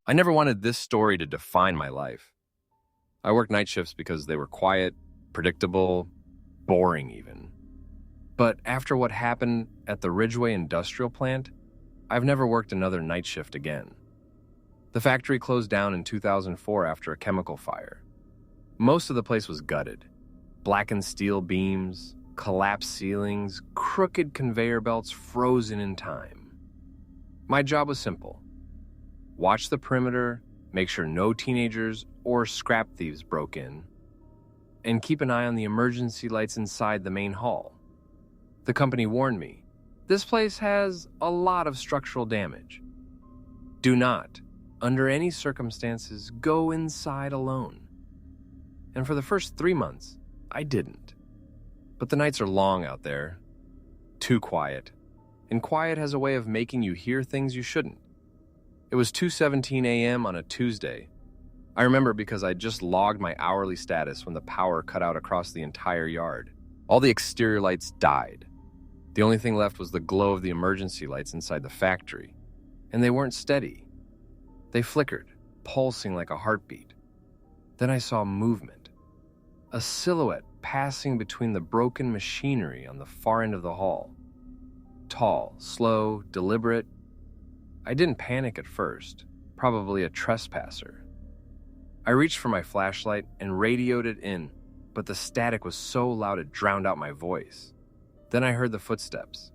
I never wanted this story to define my life. I worked night shifts because they were quiet, predictable, boring even. But after what happened at the Ridgeway industrial plant, I've never worked another night shift again. The factory closed down in 2004 after a chemical fire. Most of the place was gutted. Blackened steel beams, collapsed ceilings, crooked conveyor belts frozen in time. My job was simple. Watch the perimeter, make sure no teenagers or scrap thieves broke in, and keep an eye on the emergency lights inside the main hall. The company warned me, this place has a lot of structural damage. Do not, under any circumstances, go inside alone. And for the first 3 months, I didn't. But the nights are long out there, too quiet, and quiet has a way of making you hear things you shouldn't. It was 2:17 a.m. on a Tuesday. I remember because I just logged my hourly status when the power cut out across the entire yard. All the exterior lights died. The only thing left was the glow of the emergency lights inside the factory, and they weren't steady. They flickered, pulsing like a heartbeat. Then I saw movement, a silhouette passing between the broken machinery on the far end of the hall. Tall, slow, deliberate. I didn't panic at first, probably a trespasser. I reached for my flashlight and radioed it in, but the static was so loud it drowned out my voice. Then I heard the footsteps,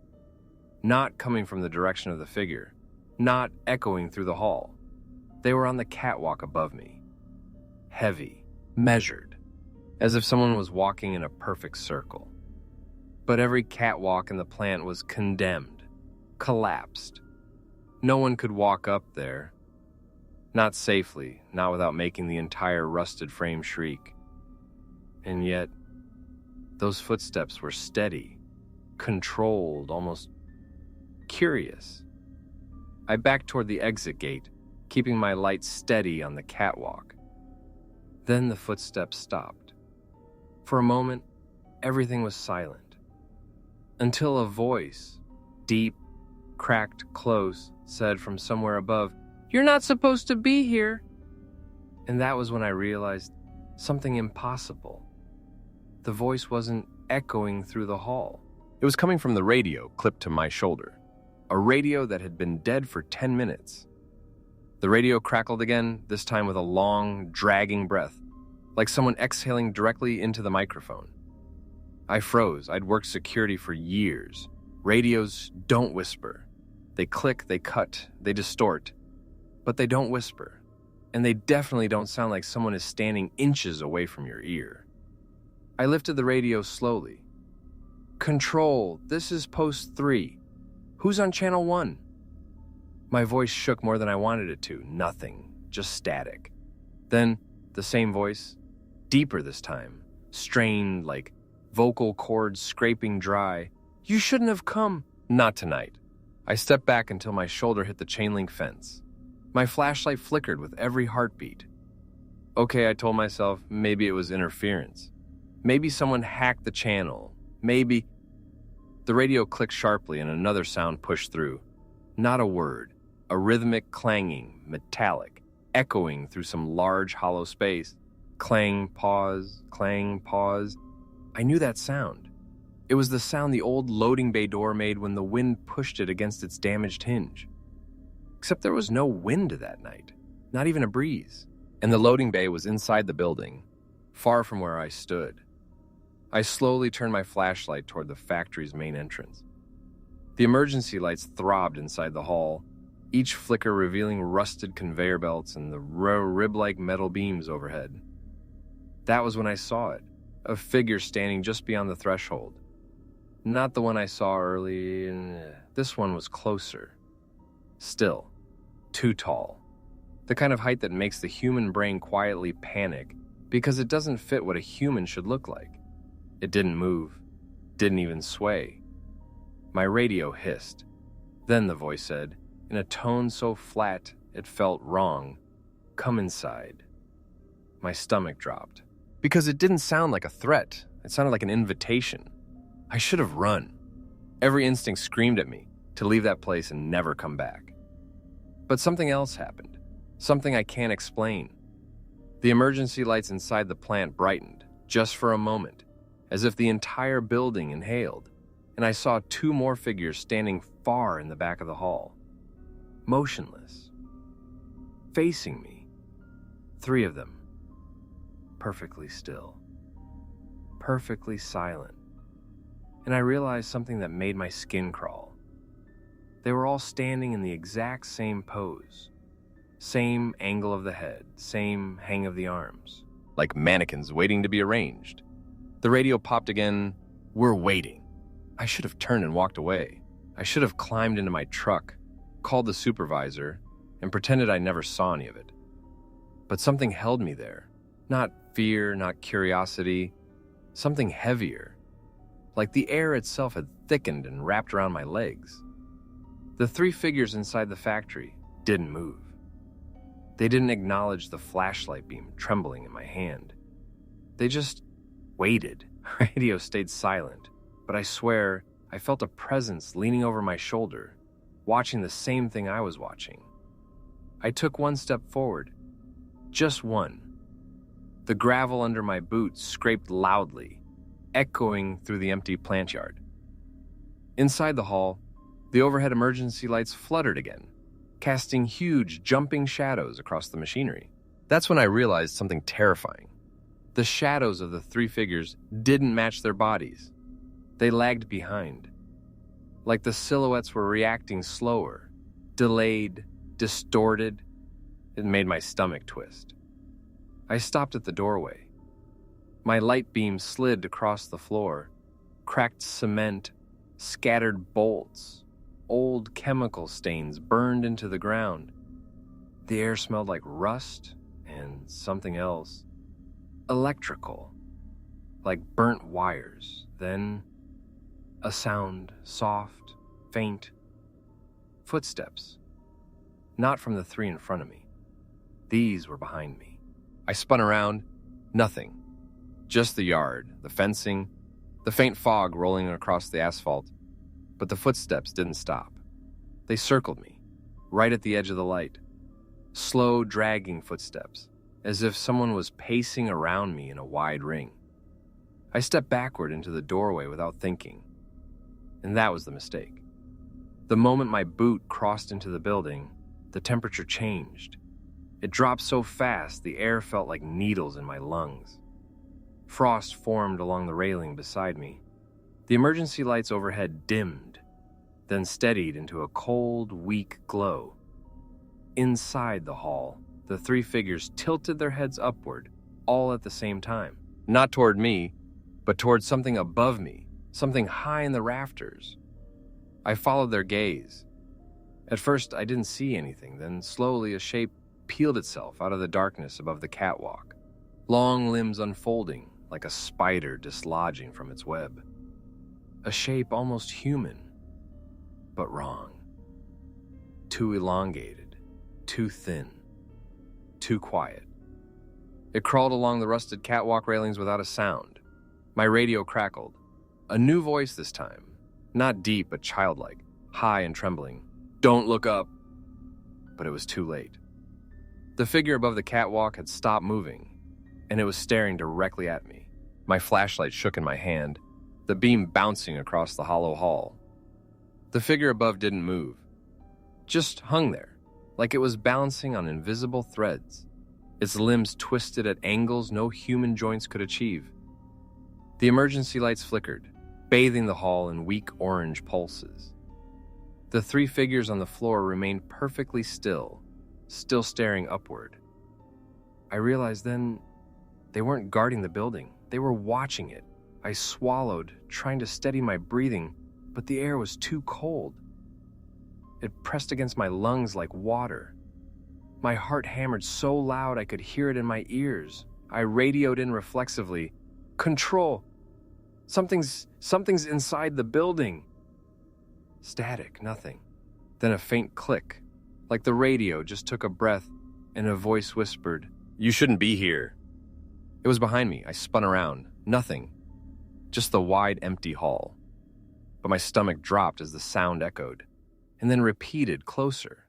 not coming from the direction of the figure, not echoing through the hall. They were on the catwalk above me. Heavy, measured, as if someone was walking in a perfect circle. But every catwalk in the plant was condemned, collapsed. No one could walk up there. Not safely, not without making the entire rusted frame shriek. And yet, those footsteps were steady, controlled, almost curious. I backed toward the exit gate, keeping my light steady on the catwalk. Then the footsteps stopped. For a moment, everything was silent. Until a voice, deep, cracked, close, said from somewhere above, "You're not supposed to be here." And that was when I realized something impossible. The voice wasn't echoing through the hall. It was coming from the radio clipped to my shoulder, a radio that had been dead for 10 minutes. The radio crackled again, this time with a long, dragging breath, like someone exhaling directly into the microphone. I froze. I'd worked security for years. Radios don't whisper. They click, they cut, they distort, but they don't whisper. And they definitely don't sound like someone is standing inches away from your ear. I lifted the radio slowly. "Control, this is post 3. Who's on channel 1? My voice shook more than I wanted it to. Nothing, just static. Then, the same voice, deeper this time, strained like vocal cords scraping dry. "You shouldn't have come." "Not tonight." I stepped back until my shoulder hit the chain link fence. My flashlight flickered with every heartbeat. Okay, I told myself, maybe it was interference. Maybe someone hacked the channel. Maybe... The radio clicked sharply and another sound pushed through. Not a word. A rhythmic clanging, metallic, echoing through some large hollow space. Clang, pause, clang, pause. I knew that sound. It was the sound the old loading bay door made when the wind pushed it against its damaged hinge. Except there was no wind that night, not even a breeze. And the loading bay was inside the building, far from where I stood. I slowly turned my flashlight toward the factory's main entrance. The emergency lights throbbed inside the hall, each flicker revealing rusted conveyor belts and the rib-like metal beams overhead. That was when I saw it, a figure standing just beyond the threshold. Not the one I saw early. This one was closer. Still, too tall. The kind of height that makes the human brain quietly panic because it doesn't fit what a human should look like. It didn't move, didn't even sway. My radio hissed. Then the voice said, in a tone so flat it felt wrong, "Come inside." My stomach dropped. Because it didn't sound like a threat. It sounded like an invitation. I should have run. Every instinct screamed at me to leave that place and never come back. But something else happened. Something I can't explain. The emergency lights inside the plant brightened, just for a moment, as if the entire building inhaled, and I saw two more figures standing far in the back of the hall. Motionless. Facing me. 3 of them. Perfectly still. Perfectly silent. And I realized something that made my skin crawl. They were all standing in the exact same pose. Same angle of the head, same hang of the arms. Like mannequins waiting to be arranged. The radio popped again. We're waiting. I should have turned and walked away. I should have climbed into my truck, called the supervisor, and pretended I never saw any of it. But something held me there. Not fear, not curiosity. Something heavier. Like the air itself had thickened and wrapped around my legs. The 3 figures inside the factory didn't move. They didn't acknowledge the flashlight beam trembling in my hand. They just waited. Radio stayed silent, but I swear I felt a presence leaning over my shoulder, watching the same thing I was watching. I took 1 step forward. Just one. The gravel under my boots scraped loudly, echoing through the empty plant yard. Inside the hall, the overhead emergency lights fluttered again, casting huge, jumping shadows across the machinery. That's when I realized something terrifying. The shadows of the 3 figures didn't match their bodies. They lagged behind. Like the silhouettes were reacting slower, delayed, distorted. It made my stomach twist. I stopped at the doorway. My light beam slid across the floor, cracked cement, scattered bolts. Old chemical stains burned into the ground. The air smelled like rust and something else. Electrical, like burnt wires. Then a sound, soft, faint. Footsteps. Not from the 3 in front of me. These were behind me. I spun around. Nothing. Just the yard, the fencing, the faint fog rolling across the asphalt. But the footsteps didn't stop. They circled me, right at the edge of the light. Slow, dragging footsteps, as if someone was pacing around me in a wide ring. I stepped backward into the doorway without thinking. And that was the mistake. The moment my boot crossed into the building, the temperature changed. It dropped so fast the air felt like needles in my lungs. Frost formed along the railing beside me. The emergency lights overhead dimmed, then steadied into a cold, weak glow. Inside the hall, the 3 figures tilted their heads upward, all at the same time. Not toward me, but toward something above me, something high in the rafters. I followed their gaze. At first, I didn't see anything, then slowly a shape peeled itself out of the darkness above the catwalk, long limbs unfolding like a spider dislodging from its web. A shape almost human, but wrong. Too elongated, too thin, too quiet. It crawled along the rusted catwalk railings without a sound. My radio crackled. A new voice this time, not deep but childlike, high and trembling. "Don't look up." But it was too late. The figure above the catwalk had stopped moving, and it was staring directly at me. My flashlight shook in my hand, the beam bouncing across the hollow hall. The figure above didn't move, just hung there, like it was balancing on invisible threads, its limbs twisted at angles no human joints could achieve. The emergency lights flickered, bathing the hall in weak orange pulses. The 3 figures on the floor remained perfectly still staring upward. I realized then they weren't guarding the building, they were watching it. I swallowed, trying to steady my breathing, but the air was too cold. It pressed against my lungs like water. My heart hammered so loud I could hear it in my ears. I radioed in reflexively, "Control! Something's inside the building." Static, nothing. Then a faint click, like the radio just took a breath, and a voice whispered, "You shouldn't be here." It was behind me. I spun around. Nothing. Just the wide, empty hall. But my stomach dropped as the sound echoed, and then repeated closer.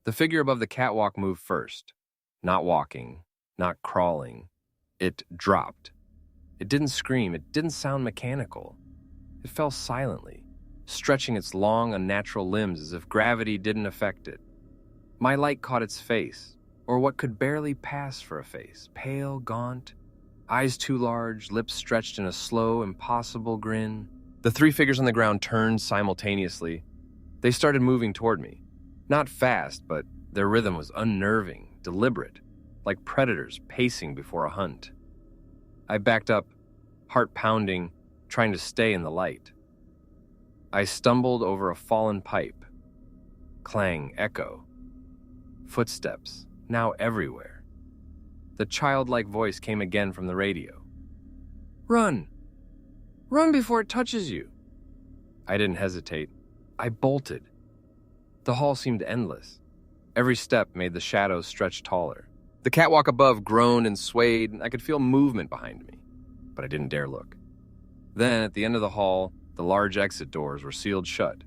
The figure above the catwalk moved first. Not walking, not crawling. It dropped. It didn't scream, it didn't sound mechanical. It fell silently, stretching its long, unnatural limbs as if gravity didn't affect it. My light caught its face, or what could barely pass for a face, pale, gaunt, eyes too large, lips stretched in a slow, impossible grin. The three figures on the ground turned simultaneously. They started moving toward me. Not fast, but their rhythm was unnerving, deliberate, like predators pacing before a hunt. I backed up, heart pounding, trying to stay in the light. I stumbled over a fallen pipe. Clang, echo. Footsteps, now everywhere. The childlike voice came again from the radio. "Run! Run before it touches you!" I didn't hesitate. I bolted. The hall seemed endless. Every step made the shadows stretch taller. The catwalk above groaned and swayed, and I could feel movement behind me, but I didn't dare look. Then, at the end of the hall, the large exit doors were sealed shut.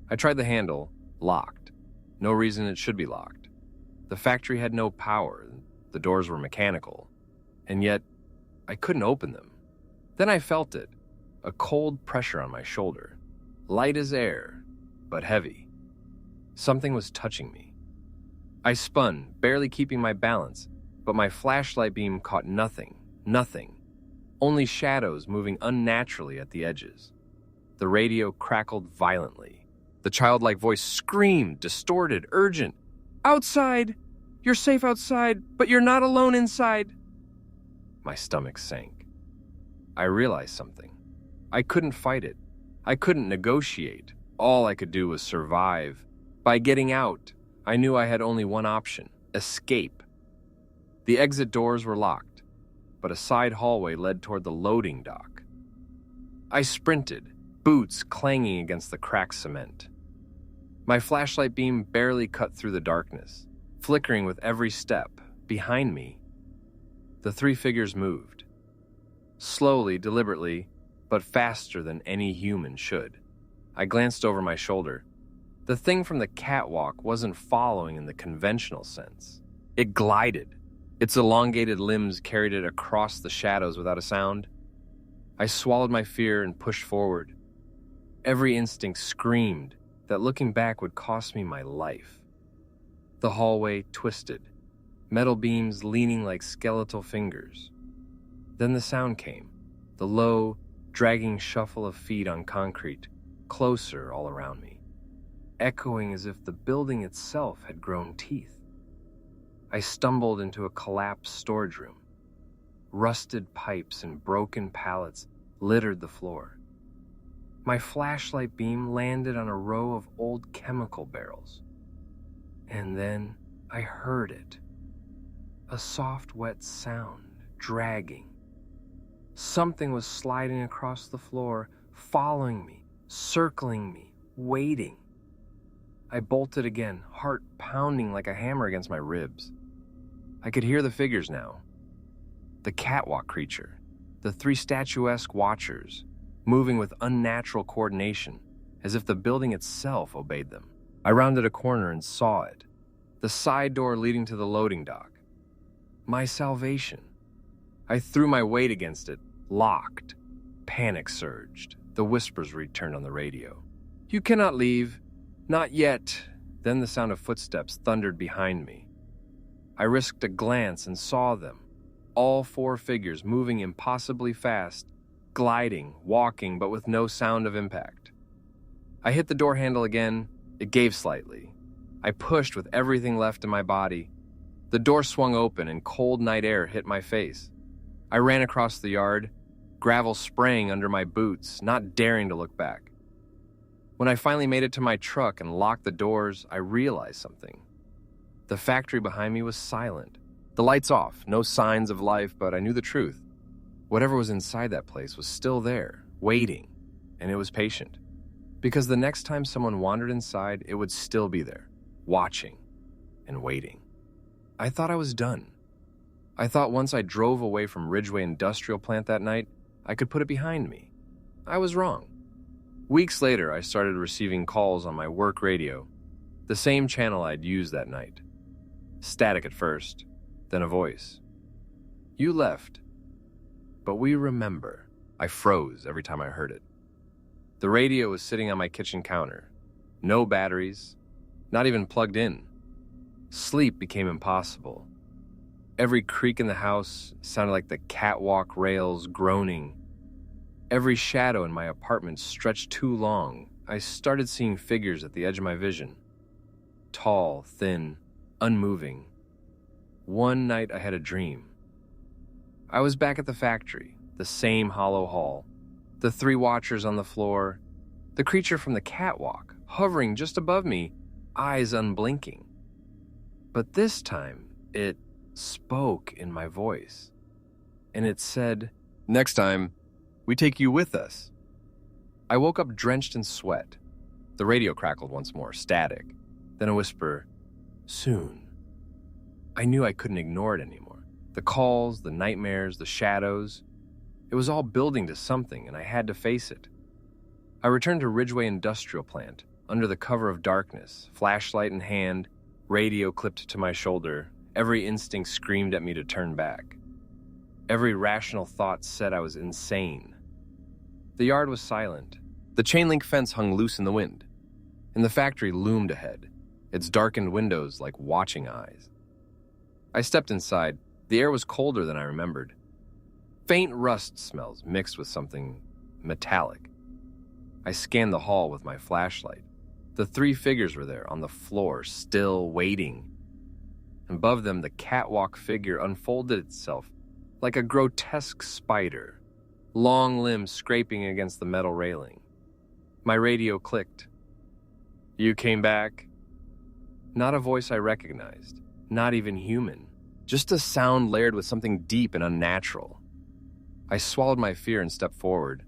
I tried the handle, locked. No reason it should be locked. The factory had no power. The doors were mechanical. And yet, I couldn't open them. Then I felt it, a cold pressure on my shoulder. Light as air, but heavy. Something was touching me. I spun, barely keeping my balance, but my flashlight beam caught nothing. Only shadows moving unnaturally at the edges. The radio crackled violently. The childlike voice screamed, distorted, urgent. "Outside! You're safe outside, but you're not alone inside!" My stomach sank. I realized something. I couldn't fight it. I couldn't negotiate. All I could do was survive. By getting out, I knew I had only one option: escape. The exit doors were locked, but a side hallway led toward the loading dock. I sprinted, boots clanging against the cracked cement. My flashlight beam barely cut through the darkness, flickering with every step. Behind me, the three figures moved. Slowly, deliberately, but faster than any human should. I glanced over my shoulder. The thing from the catwalk wasn't following in the conventional sense. It glided. Its elongated limbs carried it across the shadows without a sound. I swallowed my fear and pushed forward. Every instinct screamed that looking back would cost me my life. The hallway twisted, metal beams leaning like skeletal fingers. Then the sound came, the low, dragging shuffle of feet on concrete, closer all around me, echoing as if the building itself had grown teeth. I stumbled into a collapsed storage room. Rusted pipes and broken pallets littered the floor. My flashlight beam landed on a row of old chemical barrels. And then I heard it. A soft, wet sound, dragging. Something was sliding across the floor, following me, circling me, waiting. I bolted again, heart pounding like a hammer against my ribs. I could hear the figures now. The catwalk creature, the three statuesque watchers, moving with unnatural coordination, as if the building itself obeyed them. I rounded a corner and saw it. The side door leading to the loading dock. My salvation. I threw my weight against it, locked. Panic surged. The whispers returned on the radio. "You cannot leave. Not yet." Then the sound of footsteps thundered behind me. I risked a glance and saw them. All four figures moving impossibly fast, gliding, walking, but with no sound of impact. I hit the door handle again. It gave slightly. I pushed with everything left in my body. The door swung open and cold night air hit my face. I ran across the yard, gravel spraying under my boots, not daring to look back. When I finally made it to my truck and locked the doors, I realized something. The factory behind me was silent. The lights off, no signs of life, but I knew the truth. Whatever was inside that place was still there, waiting, and it was patient. Because the next time someone wandered inside, it would still be there, watching and waiting. I thought I was done. I thought once I drove away from Ridgeway Industrial Plant that night, I could put it behind me. I was wrong. Weeks later, I started receiving calls on my work radio. The same channel I'd used that night. Static at first, then a voice. You left, but we remember. I froze every time I heard it. The radio was sitting on my kitchen counter. No batteries, not even plugged in. Sleep became impossible. Every creak in the house sounded like the catwalk rails groaning. Every shadow in my apartment stretched too long. I started seeing figures at the edge of my vision. Tall, thin, unmoving. One night I had a dream. I was back at the factory, the same hollow hall, the 3 watchers on the floor, the creature from the catwalk hovering just above me, eyes unblinking. But this time, it spoke in my voice, and it said, "Next time, we take you with us." I woke up drenched in sweat. The radio crackled once more, static, then a whisper, "Soon." I knew I couldn't ignore it anymore. The calls, the nightmares, the shadows, it was all building to something, and I had to face it. I returned to Ridgeway Industrial Plant, under the cover of darkness, flashlight in hand, radio clipped to my shoulder. Every instinct screamed at me to turn back. Every rational thought said I was insane. The yard was silent. The chain-link fence hung loose in the wind, and the factory loomed ahead, its darkened windows like watching eyes. I stepped inside. The air was colder than I remembered. Faint rust smells mixed with something metallic. I scanned the hall with my flashlight. The 3 figures were there on the floor, still waiting. Above them, the catwalk figure unfolded itself like a grotesque spider, long limbs scraping against the metal railing. My radio clicked. "You came back?" Not a voice I recognized, not even human, just a sound layered with something deep and unnatural. I swallowed my fear and stepped forward.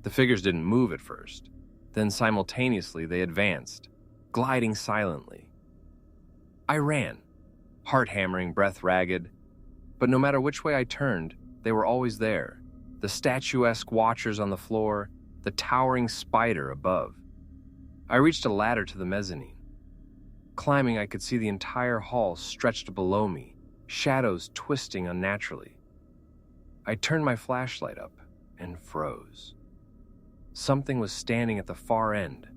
The figures didn't move at first. Then simultaneously they advanced, gliding silently. I ran, heart hammering, breath ragged, but no matter which way I turned, they were always there. The statuesque watchers on the floor, the towering spider above. I reached a ladder to the mezzanine. Climbing, I could see the entire hall stretched below me, shadows twisting unnaturally. I turned my flashlight up and froze. Something was standing at the far end,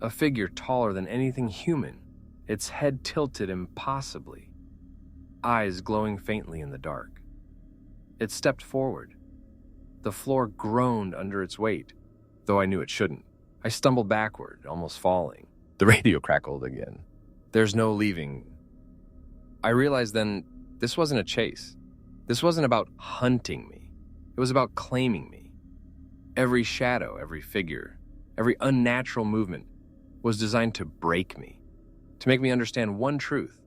a figure taller than anything human, its head tilted impossibly, eyes glowing faintly in the dark. It stepped forward. The floor groaned under its weight, though I knew it shouldn't. I stumbled backward, almost falling. The radio crackled again. "There's no leaving." I realized then this wasn't a chase. This wasn't about hunting me. It was about claiming me. Every shadow, every figure, every unnatural movement was designed to break me, to make me understand one truth.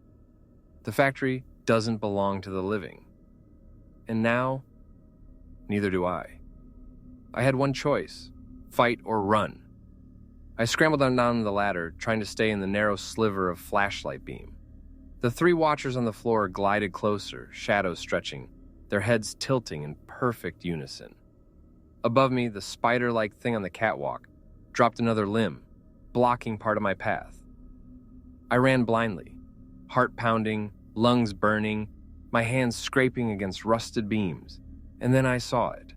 The factory doesn't belong to the living. And now, neither do I. I had one choice, fight or run. I scrambled down the ladder, trying to stay in the narrow sliver of flashlight beam. The 3 watchers on the floor glided closer, shadows stretching, their heads tilting in perfect unison. Above me, the spider-like thing on the catwalk dropped another limb, blocking part of my path. I ran blindly, heart pounding, lungs burning, my hands scraping against rusted beams. And then I saw it,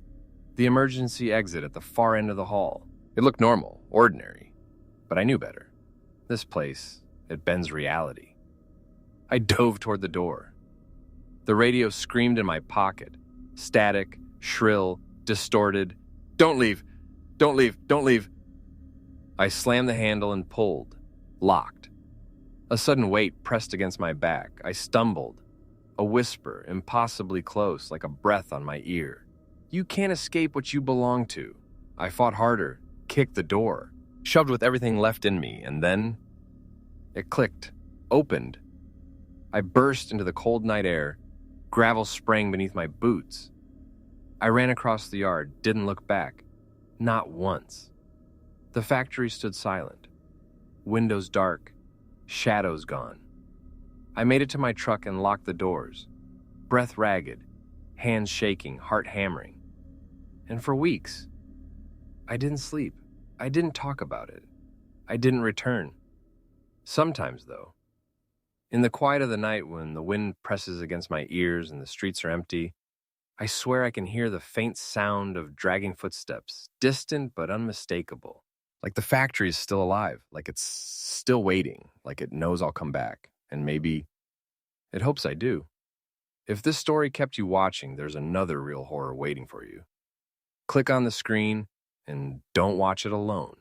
the emergency exit at the far end of the hall. It looked normal, ordinary, but I knew better. This place, it bends reality. I dove toward the door. The radio screamed in my pocket, static, shrill, distorted. "Don't leave! Don't leave! Don't leave!" I slammed the handle and pulled, locked. A sudden weight pressed against my back. I stumbled, a whisper impossibly close, like a breath on my ear. "You can't escape what you belong to." I fought harder, kicked the door, shoved with everything left in me, and then it clicked, opened. I burst into the cold night air, gravel sprang beneath my boots. I ran across the yard, didn't look back, not once. The factory stood silent, windows dark, shadows gone. I made it to my truck and locked the doors, breath ragged, hands shaking, heart hammering. And for weeks, I didn't sleep. I didn't talk about it. I didn't return. Sometimes, though, in the quiet of the night when the wind presses against my ears and the streets are empty, I swear I can hear the faint sound of dragging footsteps, distant but unmistakable. Like the factory is still alive, like it's still waiting, like it knows I'll come back, and maybe it hopes I do. If this story kept you watching, there's another real horror waiting for you. Click on the screen and don't watch it alone.